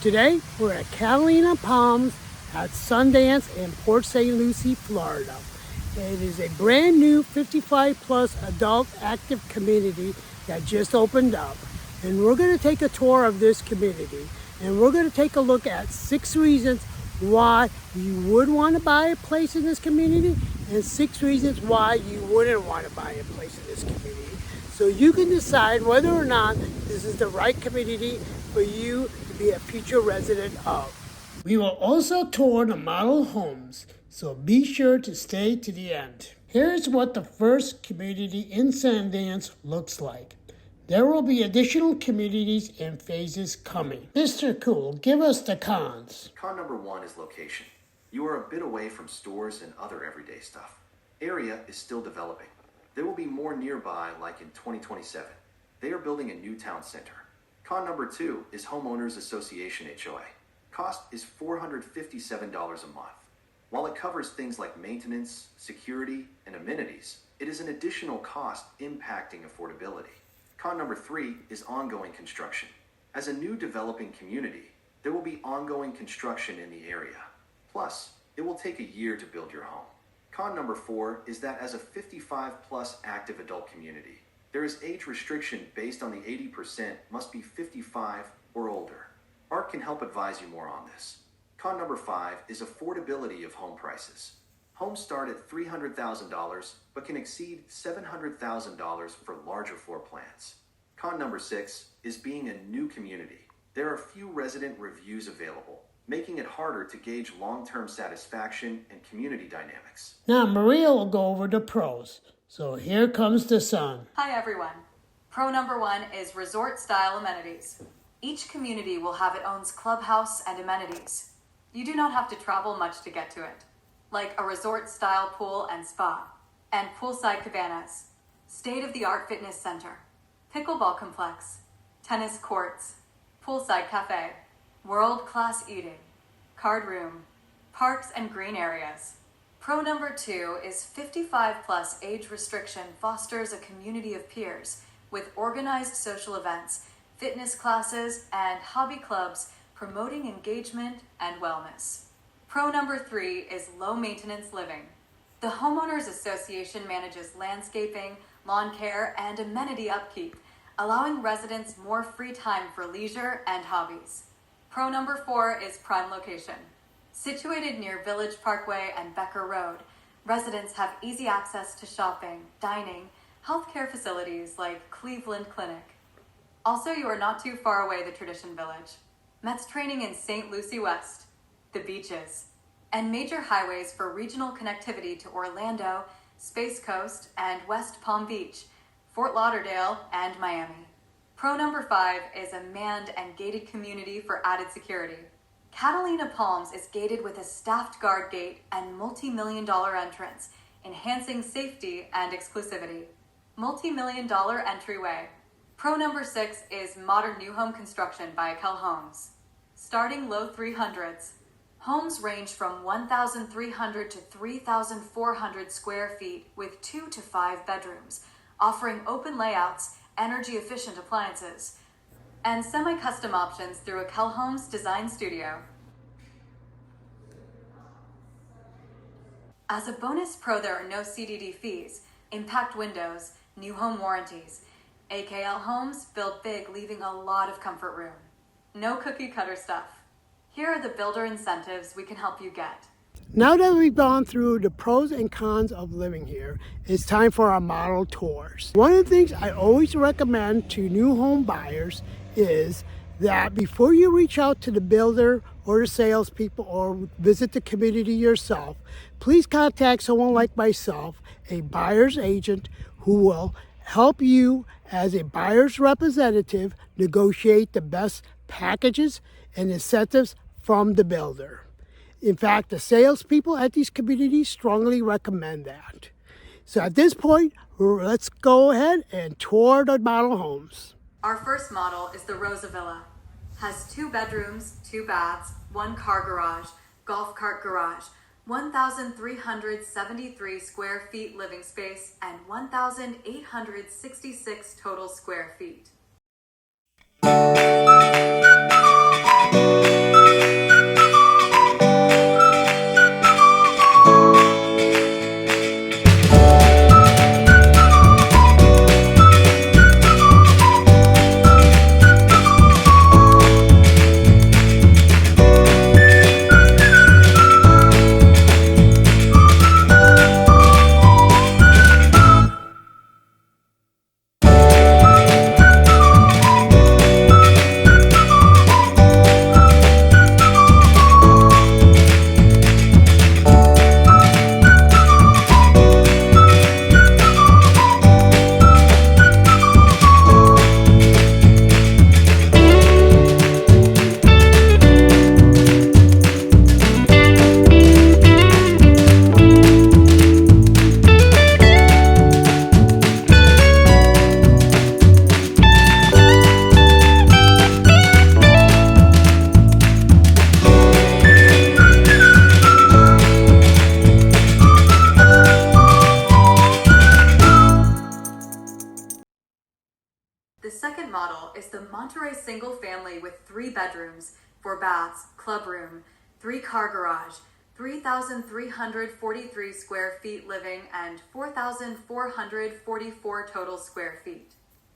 Today, we're at Catalina Palms at Sundance in Port St Lucie, Florida. It is a brand new 55 plus adult active community that just opened up. And we're going to take a tour of this community. And we're going to take a look at 6 reasons why you would want to buy a place in this community and 6 reasons why you wouldn't want to buy a place in this community. So you can decide whether or not this is the right community for you to be a future resident of. We will also tour the model homes, so be sure to stay to the end. Here's what the first community in Sundance looks like. There will be additional communities and phases coming. Mr. Cool, give us the cons. Con number 1 is location. You are a bit away from stores and other everyday stuff. Area is still developing. There will be more nearby, like in 2027. They are building a new town center. Con number 2 is Homeowners Association HOA. Cost is $457 a month. While it covers things like maintenance, security, and amenities, it is an additional cost impacting affordability. Con number 3 is ongoing construction. As a new developing community, there will be ongoing construction in the area. Plus, it will take a year to build your home. Con number 4 is that as a 55 plus active adult community, there is age restriction based on the 80% must be 55 or older. ARC can help advise you more on this. Con number 5 is affordability of home prices. Homes start at $300,000 but can exceed $700,000 for larger floor plans. Con number 6 is being a new community. There are few resident reviews available, making it harder to gauge long-term satisfaction and community dynamics. Now Maria will go over the pros. So here comes the sun. Hi everyone. Pro number 1 is resort-style amenities. Each community will have its own clubhouse and amenities. You do not have to travel much to get to it, like a resort-style pool and spa, and poolside cabanas, state-of-the-art fitness center, pickleball complex, tennis courts, poolside cafe, world-class eating, card room, parks and green areas. Pro number 2 is 55 plus age restriction fosters a community of peers with organized social events, fitness classes, and hobby clubs promoting engagement and wellness. Pro number 3 is low maintenance living. The Homeowners Association manages landscaping, lawn care, and amenity upkeep, allowing residents more free time for leisure and hobbies. Pro number 4 is prime location. Situated near Village Parkway and Becker Road, residents have easy access to shopping, dining, healthcare facilities like Cleveland Clinic. Also, you are not too far away the Tradition Village, Mets training in St. Lucie West, the beaches, and major highways for regional connectivity to Orlando, Space Coast, and West Palm Beach, Fort Lauderdale, and Miami. Pro number 5 is a manned and gated community for added security. Catalina Palms is gated with a staffed guard gate and multi-million-dollar entrance, enhancing safety and exclusivity. Multi-million-dollar entryway. Pro number 6 is modern new home construction by Akel Homes. Starting low 300s. Homes range from 1,300 to 3,400 square feet with 2 to 5 bedrooms, offering open layouts, energy-efficient appliances, and semi-custom options through Akel Homes Design Studio. As a bonus pro, there are no CDD fees, impact windows, new home warranties. AKL Homes build big, leaving a lot of comfort room. No cookie cutter stuff. Here are the builder incentives we can help you get. Now that we've gone through the pros and cons of living here, it's time for our model tours. One of the things I always recommend to new home buyers is that before you reach out to the builder or the salespeople or visit the community yourself, please contact someone like myself, a buyer's agent, who will help you as a buyer's representative negotiate the best packages and incentives from the builder. In fact, the salespeople at these communities strongly recommend that. So at this point, let's go ahead and tour the model homes. Our first model is the Rosa Villa. Has 2 bedrooms, 2 baths, 1 car garage, golf cart garage, 1,373 square feet living space, and 1,866 total square feet. after a single family with 3 bedrooms, 4 baths, club room, 3-car garage, 3,343 square feet living, and 4,444 total square feet.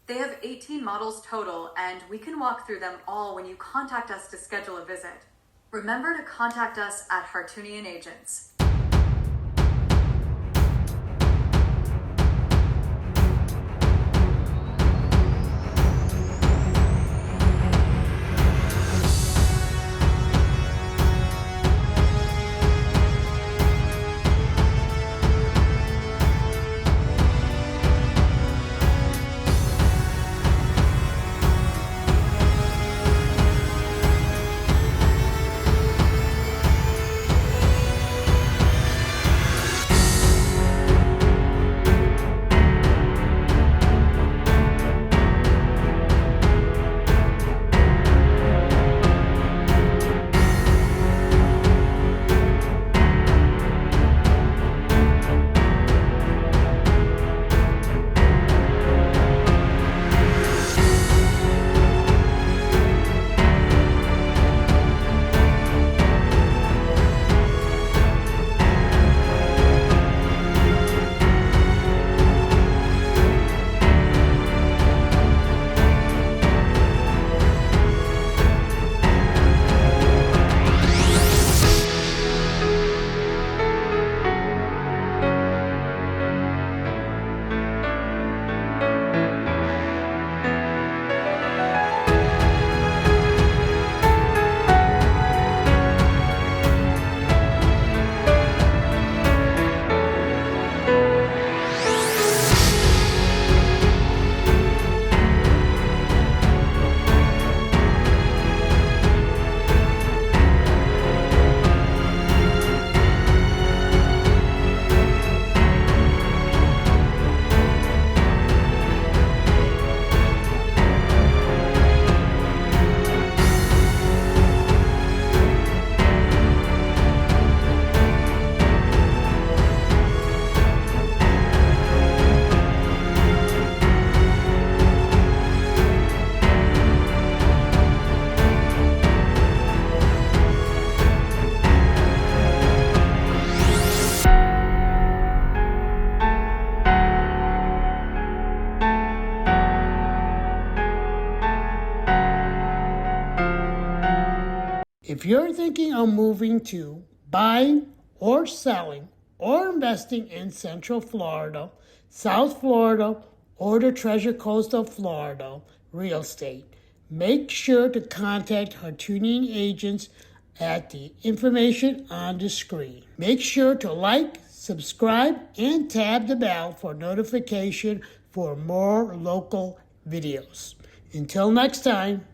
They have 18 models total, and we can walk through them all when you contact us to schedule a visit. Remember to contact us at Hartunian Agents. If you're thinking of moving to, buying, or selling, or investing in Central Florida, South Florida, or the Treasure Coast of Florida real estate, make sure to contact Hartunian agents at the information on the screen. Make sure to like, subscribe, and tab the bell for notification for more local videos. Until next time.